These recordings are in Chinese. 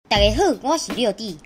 大家好，我是六弟。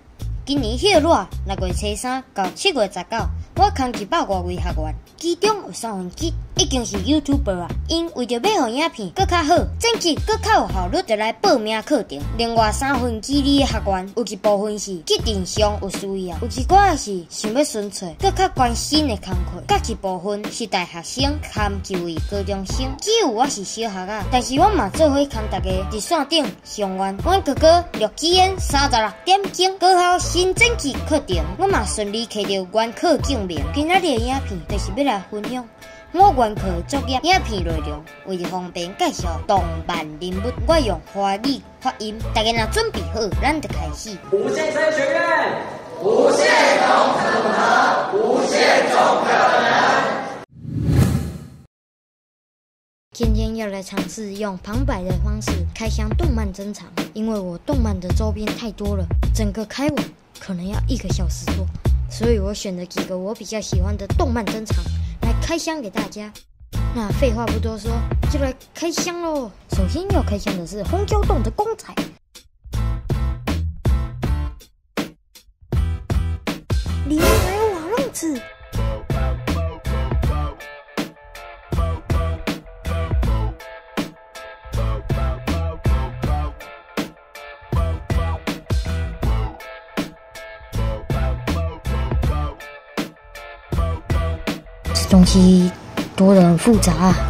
今年歇热6月初3到7月19，我空100多位学员，其中有3分之已经是 YouTuber 啊。因为着要互影片更较好，剪辑更较有效率，就来报名课程。另外3分之2的学员，有一部分是技能上有需要，有一寡是想要寻找更较关心的工课，甲一部分是大学生含就业高中生。只有我是小学啊，但是我嘛做伙跟大家伫线顶相约。阮哥哥6点36点钟高校新剪辑课程，我嘛顺利摕到原课证明。今仔日的影片就是要来分享我原课作业影片内容，为了方便介绍动漫人物，我用华语发音。大家若准备好，咱就开始。无限生学院，无限种组合，无限种可能。今天要来尝试用旁白的方式开箱动漫珍藏，因为我动漫的周边太多了，整个开完可能要1个小时多，所以我选了几个我比较喜欢的动漫珍藏来开箱给大家。那废话不多说，就来开箱咯。首先要开箱的是红胶洞的公仔，里面还有瓦楞纸。这东西多得很复杂啊。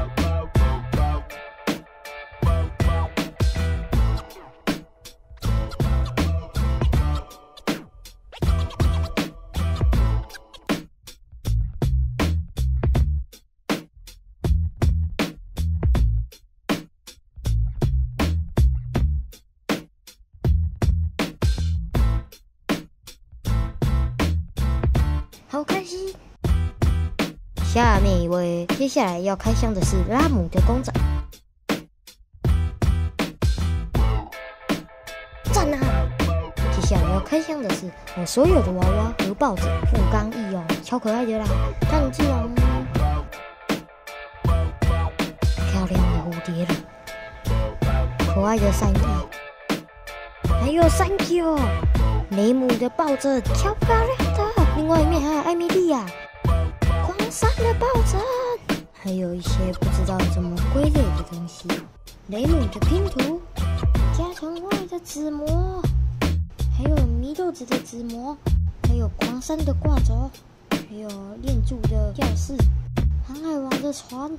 好开心！下面一位，接下来要开箱的是拉姆的公仔，赞啊！接下来要开箱的是我所有的娃娃和抱枕，富冈义勇，超可爱的啦！炭治郎，漂亮的蝴蝶了，可爱的善意，还有 Thank you， 雷姆的抱枕，超漂亮的。另外一面还有艾米莉亚。山的抱枕，还有一些不知道怎么归类的东西。雷姆的拼图，加藤外的纸膜，还有祢豆子的纸膜，还有狂山的挂轴，还有炼铸的钥匙，航海王的船，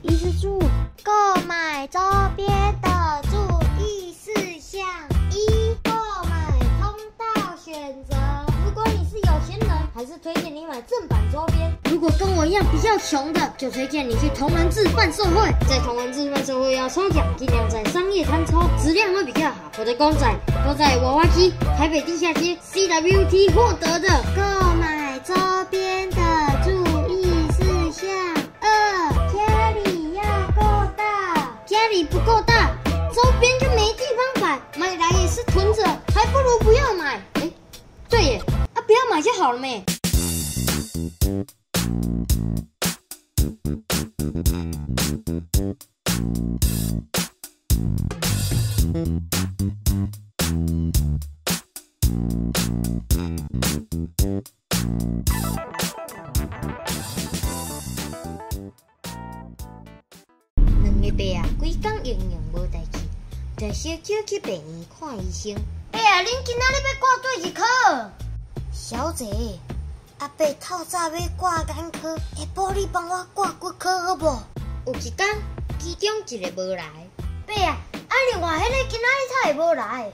一只猪。购买周边的注意事项：1、购买通道选择。如果你是有钱人，还是推荐你买正版周边。如果跟我一样比较穷的，就推荐你去同人志贩售会。在同人志贩售会要抽奖，尽量在商业摊抽，质量会比较好。我的公仔都在娃娃机台北地下街 CWT 获得的。购买周边的注意事项：2、家里要够大，家里不够大，周边就没地方摆，买来也是囤着，还不如不要买。对耶，不要买就好了咩。2礼拜啊，规工营养无代志，就小少去病院看医生。恁今仔日要挂对一科？小姐，阿伯透早要挂眼科，下晡你帮我挂骨科好无？有一天，其中一个无来。伯啊，另外迄个今仔日才会无来。